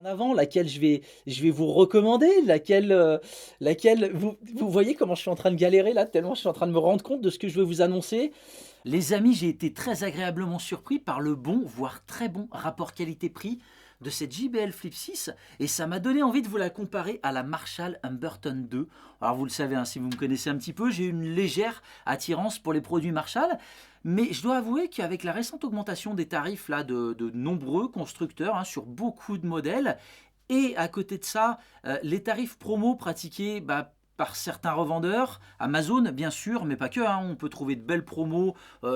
En avant, laquelle je vais vous recommander, laquelle vous voyez comment je suis en train de galérer là, tellement je suis en train de me rendre compte de ce que je vais vous annoncer. Les amis, j'ai été très agréablement surpris par le bon, voire très bon rapport qualité-prix de cette JBL Flip 6 et ça m'a donné envie de vous la comparer à la Marshall Humberton 2. Alors vous le savez, hein, si vous me connaissez un petit peu, j'ai une légère attirance pour les produits Marshall, mais je dois avouer qu'avec la récente augmentation des tarifs là, de nombreux constructeurs hein, sur beaucoup de modèles, et à côté de ça, les tarifs promo pratiqués par certains revendeurs, Amazon bien sûr, mais pas que, hein, on peut trouver de belles promos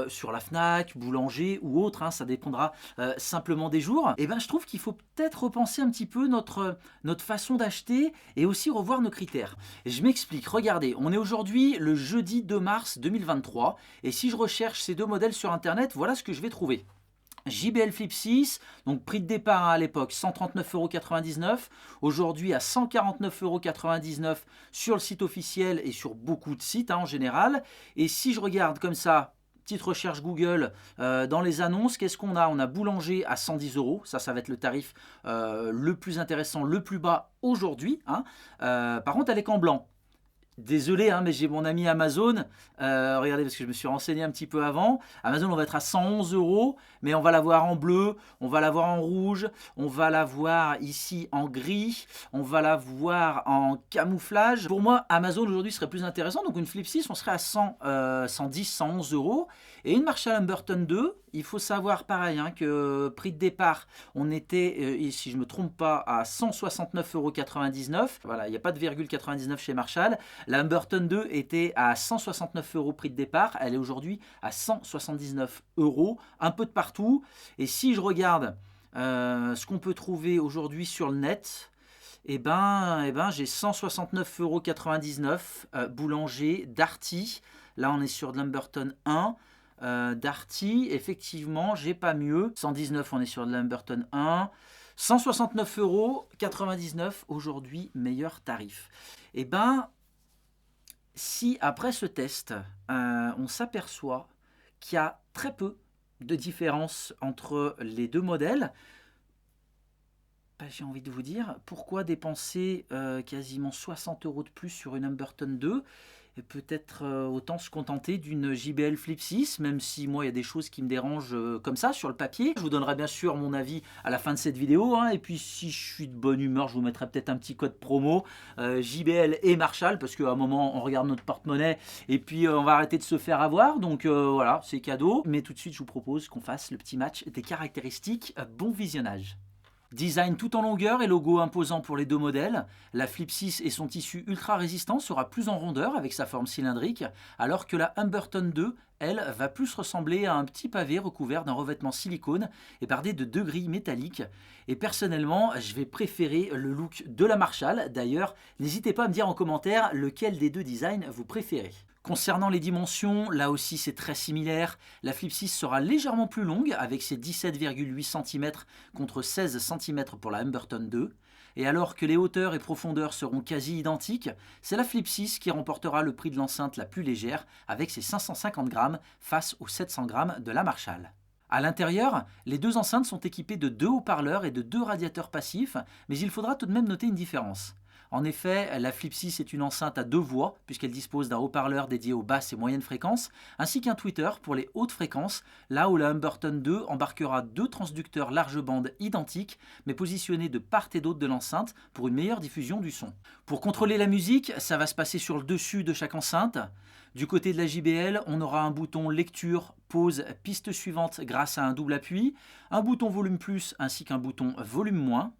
sur la Fnac, Boulanger ou autre, hein, ça dépendra simplement des jours. Et ben je trouve qu'il faut peut-être repenser un petit peu notre façon d'acheter et aussi revoir nos critères. Je m'explique, regardez, on est aujourd'hui le jeudi 2 mars 2023 et si je recherche ces deux modèles sur internet, voilà ce que je vais trouver. JBL Flip 6, donc prix de départ à l'époque 139,99 €, aujourd'hui à 149,99 € sur le site officiel et sur beaucoup de sites hein, en général. Et si je regarde comme ça, petite recherche Google, dans les annonces, qu'est-ce qu'on a? On a Boulanger à 110 €, ça va être le tarif le plus intéressant, le plus bas aujourd'hui. Hein. Par contre, elle est qu'en blanc. Désolé, hein, mais j'ai mon ami Amazon. Regardez, parce que je me suis renseigné un petit peu avant. Amazon, on va être à 111 €, mais on va l'avoir en bleu, on va l'avoir en rouge, on va l'avoir ici en gris, on va l'avoir en camouflage. Pour moi, Amazon aujourd'hui serait plus intéressant. Donc une Flip 6, on serait à 110, 111 €. Et une Marshall Humberton 2, il faut savoir pareil hein, que prix de départ, on était, si je ne me trompe pas, à 169,99 €. Voilà, il n'y a pas de virgule 99 chez Marshall. La Humberton 2 était à 169 € prix de départ, elle est aujourd'hui à 179 €, un peu de partout. Et si je regarde ce qu'on peut trouver aujourd'hui sur le net, j'ai 169,99 € Boulanger, Darty. Là, on est sur de l'Humberton 1. Darty, effectivement, j'ai pas mieux. 119, on est sur de l'Humberton 1. 169,99 € aujourd'hui, meilleur tarif. Si après ce test, on s'aperçoit qu'il y a très peu de différence entre les deux modèles, j'ai envie de vous dire, pourquoi dépenser quasiment 60 € de plus sur une Humberton 2 et peut-être autant se contenter d'une JBL Flip 6, même si moi il y a des choses qui me dérangent comme ça sur le papier. Je vous donnerai bien sûr mon avis à la fin de cette vidéo, hein, et puis si je suis de bonne humeur, je vous mettrai peut-être un petit code promo JBL et Marshall, parce qu'à un moment on regarde notre porte-monnaie et puis on va arrêter de se faire avoir, donc voilà, c'est cadeau. Mais tout de suite je vous propose qu'on fasse le petit match des caractéristiques. Bon visionnage. Design tout en longueur et logo imposant pour les deux modèles, la Flip 6 et son tissu ultra résistant sera plus en rondeur avec sa forme cylindrique, alors que la Humberton 2, elle, va plus ressembler à un petit pavé recouvert d'un revêtement silicone et bardé de deux grilles métalliques. Et personnellement, je vais préférer le look de la Marshall. D'ailleurs, n'hésitez pas à me dire en commentaire lequel des deux designs vous préférez. Concernant les dimensions, là aussi c'est très similaire. La Flip 6 sera légèrement plus longue avec ses 17,8 cm contre 16 cm pour la Humberton 2. Et alors que les hauteurs et profondeurs seront quasi identiques, c'est la Flip 6 qui remportera le prix de l'enceinte la plus légère avec ses 550 grammes face aux 700 grammes de la Marshall. À l'intérieur, les deux enceintes sont équipées de deux haut-parleurs et de deux radiateurs passifs, mais il faudra tout de même noter une différence. En effet, la Flip 6 est une enceinte à deux voix, puisqu'elle dispose d'un haut-parleur dédié aux basses et moyennes fréquences, ainsi qu'un tweeter pour les hautes fréquences, là où la Humberton 2 embarquera deux transducteurs large bande identiques, mais positionnés de part et d'autre de l'enceinte pour une meilleure diffusion du son. Pour contrôler la musique, ça va se passer sur le dessus de chaque enceinte. Du côté de la JBL, on aura un bouton lecture, pause, piste suivante grâce à un double appui, un bouton volume plus ainsi qu'un bouton volume moins.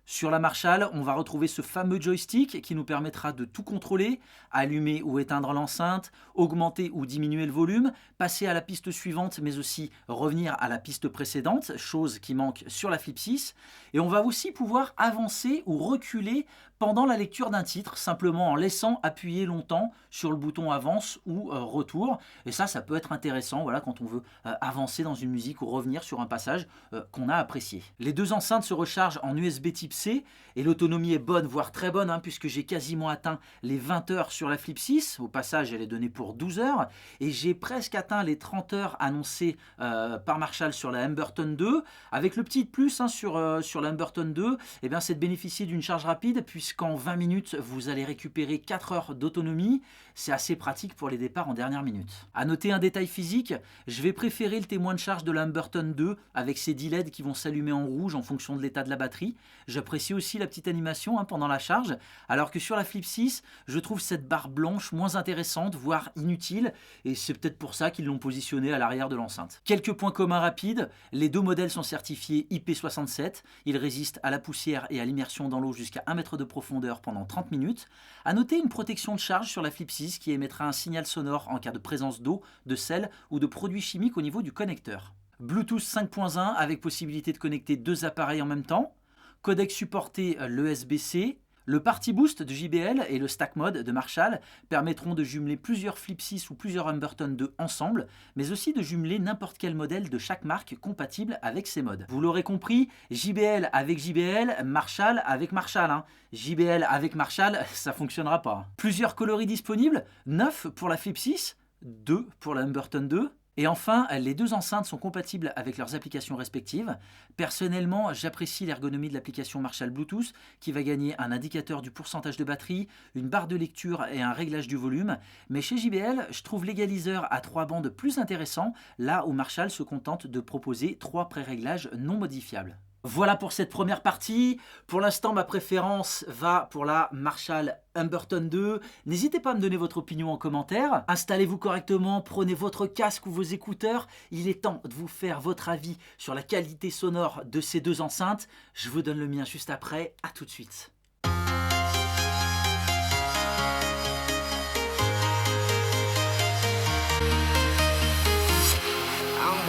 Sur la Marshall, on va retrouver ce fameux joystick qui nous permettra de tout contrôler, allumer ou éteindre l'enceinte, augmenter ou diminuer le volume, passer à la piste suivante mais aussi revenir à la piste précédente, chose qui manque sur la Flip 6. Et on va aussi pouvoir avancer ou reculer pendant la lecture d'un titre, simplement en laissant appuyer longtemps sur le bouton avance ou retour. Et ça peut être intéressant voilà, quand on veut avancer dans une musique ou revenir sur un passage qu'on a apprécié. Les deux enceintes se rechargent en USB type C et l'autonomie est bonne, voire très bonne, puisque j'ai quasiment atteint les 20 heures sur la Flip 6. Au passage, elle est donnée pour 12 heures et j'ai presque atteint les 30 heures annoncées par Marshall sur la Humberton 2. Avec le petit plus sur la Humberton 2, eh bien, c'est de bénéficier d'une charge rapide puisqu'en 20 minutes, vous allez récupérer 4 heures d'autonomie. C'est assez pratique pour les départs en dernière minute. À noter un détail physique, je vais préférer le témoin de charge de la Humberton 2 avec ses 10 LED qui vont s'allumer en rouge en fonction de l'état de la batterie. J'apprécie aussi la petite animation pendant la charge, alors que sur la Flip 6, je trouve cette barre blanche moins intéressante, voire inutile, et c'est peut-être pour ça qu'ils l'ont positionnée à l'arrière de l'enceinte. Quelques points communs rapides, les deux modèles sont certifiés IP67, ils résistent à la poussière et à l'immersion dans l'eau jusqu'à 1 mètre de profondeur pendant 30 minutes. À noter une protection de charge sur la Flip 6 qui émettra un signal sonore en cas de présence d'eau, de sel ou de produits chimiques au niveau du connecteur. Bluetooth 5.1 avec possibilité de connecter deux appareils en même temps. Codec supporté l'ESB-C. Le Party Boost de JBL et le Stack Mode de Marshall permettront de jumeler plusieurs Flip 6 ou plusieurs Humberton 2 ensemble, mais aussi de jumeler n'importe quel modèle de chaque marque compatible avec ces modes. Vous l'aurez compris, JBL avec JBL, Marshall avec Marshall. JBL avec Marshall, ça fonctionnera pas. Plusieurs coloris disponibles, 9 pour la Flip 6, 2 pour la Humberton 2. Et enfin, les deux enceintes sont compatibles avec leurs applications respectives. Personnellement, j'apprécie l'ergonomie de l'application Marshall Bluetooth qui va gagner un indicateur du pourcentage de batterie, une barre de lecture et un réglage du volume. Mais chez JBL, je trouve l'égaliseur à 3 bandes plus intéressant, là où Marshall se contente de proposer 3 pré-réglages non modifiables. Voilà pour cette première partie. Pour l'instant, ma préférence va pour la Marshall Humberton 2. N'hésitez pas à me donner votre opinion en commentaire. Installez-vous correctement, prenez votre casque ou vos écouteurs. Il est temps de vous faire votre avis sur la qualité sonore de ces deux enceintes. Je vous donne le mien juste après. À tout de suite.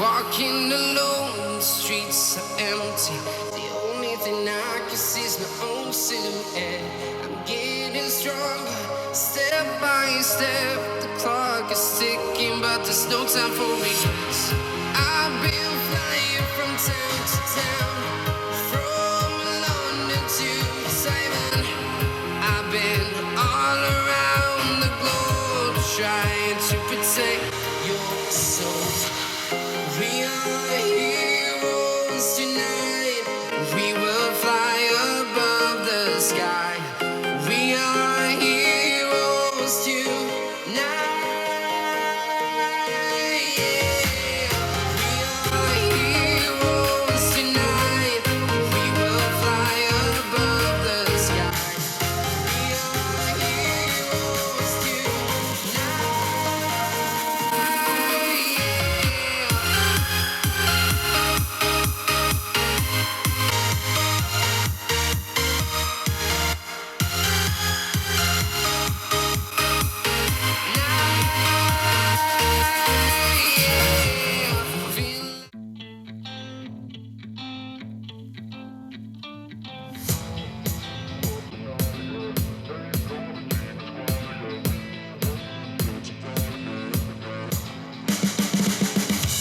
Walking alone, the streets are empty. The only thing I can see is my own silhouette. I'm getting stronger, step by step. The clock is ticking, but there's no time for me. I've been flying from town to town, from London to Taiwan. I've been all around the globe trying to protect your soul. We are heroes tonight. We will fly above the sky. We are heroes tonight. Yeah. We are heroes tonight. We will fly above the sky. We are heroes tonight.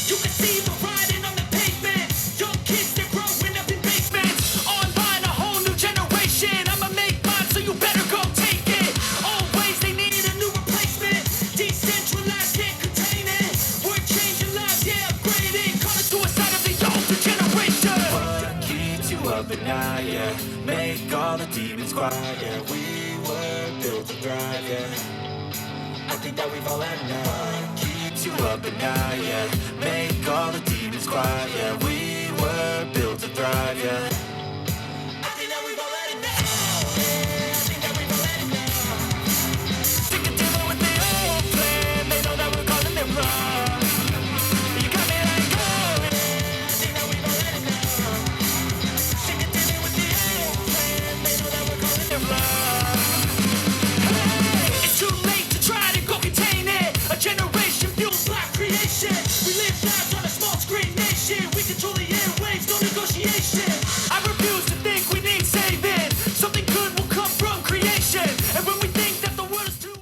You can see the riding on the pavement. Young kids, they're growing up in basements. Online, a whole new generation. I'ma make mine, so you better go take it. Always, they need a new replacement. Decentralized, can't contain it. We're changing lives, yeah, upgrading. Call it suicide of the older generation. What keeps you up at night, yeah? Make all the demons quiet, yeah. We were built to thrive, yeah. I think that we've all had enough. What keeps you up at night, yeah? Make all the demons quiet, yeah. We were built to thrive, yeah. I think that we've all had enough. Yeah, I think that we've all had enough. Sick of dealing with the old plan. They know that we're calling it wrong. You got me like, oh, yeah. I think that we've all had enough. Sick of dealing with the old plan. They know that we're calling it wrong. It's too late to try to go contain it. A generation fueled by creation. We live lives on a small screen nation. We control the airwaves, no negotiation. I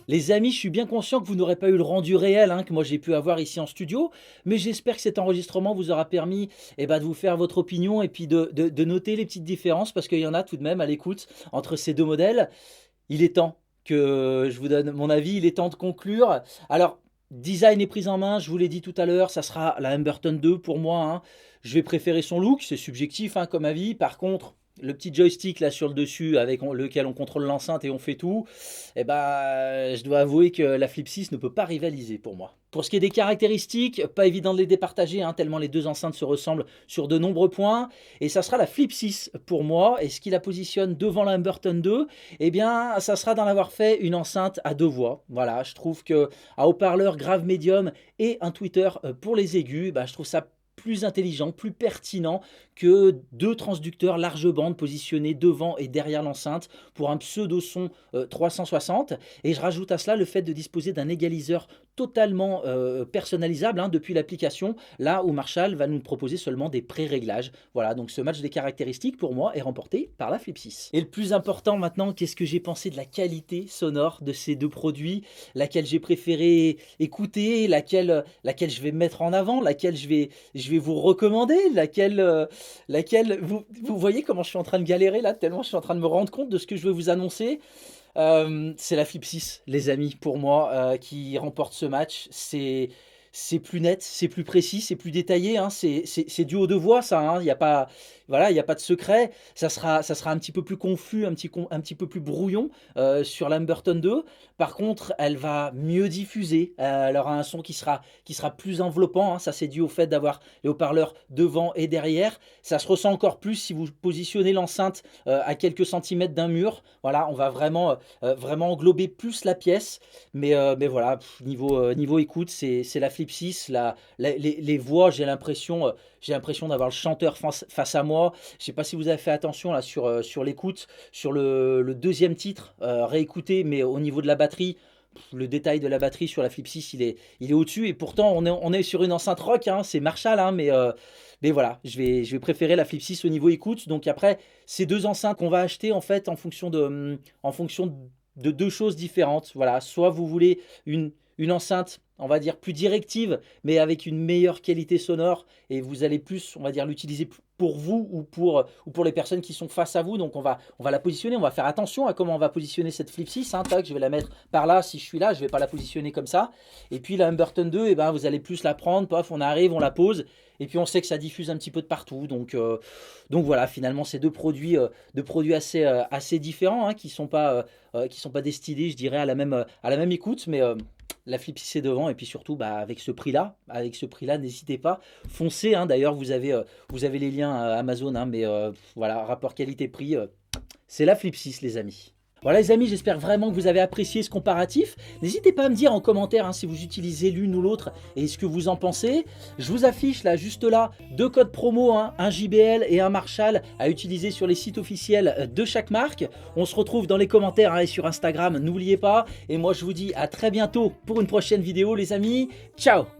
Les amis, je suis bien conscient que vous n'aurez pas eu le rendu réel que moi j'ai pu avoir ici en studio, mais j'espère que cet enregistrement vous aura permis de vous faire votre opinion et puis de noter les petites différences parce qu'il y en a tout de même à l'écoute entre ces deux modèles. Il est temps que je vous donne mon avis, il est temps de conclure. Alors, design et prise en main, je vous l'ai dit tout à l'heure, ça sera la Humberton 2 pour moi. Je vais préférer son look, c'est subjectif comme avis. Par contre, le petit joystick là sur le dessus avec lequel on contrôle l'enceinte et on fait tout, je dois avouer que la Flip 6 ne peut pas rivaliser pour moi. Pour ce qui est des caractéristiques, pas évident de les départager, tellement les deux enceintes se ressemblent sur de nombreux points. Et ça sera la Flip 6 pour moi. Et ce qui la positionne devant la Humberton 2, ça sera d'en avoir fait une enceinte à deux voix. Voilà, je trouve que un haut-parleur grave médium et un tweeter pour les aigus, je trouve ça plus intelligent, plus pertinent que deux transducteurs large bande positionnés devant et derrière l'enceinte pour un pseudo son 360. Et je rajoute à cela le fait de disposer d'un égaliseur totalement personnalisable depuis l'application, là où Marshall va nous proposer seulement des pré-réglages. Voilà, donc ce match des caractéristiques pour moi est remporté par la Flip 6. Et le plus important maintenant, qu'est-ce que j'ai pensé de la qualité sonore de ces deux produits, laquelle j'ai préféré écouter, laquelle je vais mettre en avant, laquelle je vais vous recommander, laquelle vous voyez comment je suis en train de galérer là, tellement je suis en train de me rendre compte de ce que je vais vous annoncer. C'est la Flip 6, les amis, pour moi, qui remporte ce match. C'est plus net, c'est plus précis, c'est plus détaillé. C'est du haut de voix, ça. Il n'y a pas, voilà, il y a pas de secret. Ça sera un petit peu plus confus, un petit peu plus brouillon sur l'Humberton 2. Par contre, elle va mieux diffuser. Elle aura un son qui sera plus enveloppant. Ça, c'est dû au fait d'avoir les haut-parleurs devant et derrière. Ça se ressent encore plus si vous positionnez l'enceinte à quelques centimètres d'un mur. Voilà, on va vraiment englober plus la pièce. Mais voilà, niveau écoute, c'est la Flip 6. Les voix, j'ai l'impression d'avoir le chanteur face à moi. Je ne sais pas si vous avez fait attention là sur l'écoute, sur le deuxième titre, réécouter, mais au niveau de la batterie, le détail de la batterie sur la Flip 6, il est au-dessus. Et pourtant, on est sur une enceinte rock, c'est Marshall, mais voilà, je vais préférer la Flip 6 au niveau écoute. Donc après, ces deux enceintes qu'on va acheter en fait en fonction de deux choses différentes. Voilà, soit vous voulez une enceinte, on va dire, plus directive, mais avec une meilleure qualité sonore, et vous allez plus, on va dire, l'utiliser pour vous ou pour les personnes qui sont face à vous. Donc on va la positionner, on va faire attention à comment on va positionner cette Flip 6. Tac, je vais la mettre par là, si je suis là, je ne vais pas la positionner comme ça. Et puis la Humberton 2, vous allez plus la prendre, paf, on arrive, on la pose, et puis on sait que ça diffuse un petit peu de partout. Donc voilà, finalement, c'est deux produits assez différents, qui sont pas destinés, je dirais, à la même écoute, mais la Flip 6 est devant. Et puis surtout, avec ce prix-là, n'hésitez pas, foncez. D'ailleurs, vous avez les liens Amazon, mais voilà, rapport qualité-prix, c'est la Flip 6, les amis. Voilà les amis, j'espère vraiment que vous avez apprécié ce comparatif. N'hésitez pas à me dire en commentaire si vous utilisez l'une ou l'autre et ce que vous en pensez. Je vous affiche là, juste là, deux codes promo, un JBL et un Marshall à utiliser sur les sites officiels de chaque marque. On se retrouve dans les commentaires et sur Instagram, n'oubliez pas. Et moi je vous dis à très bientôt pour une prochaine vidéo les amis. Ciao!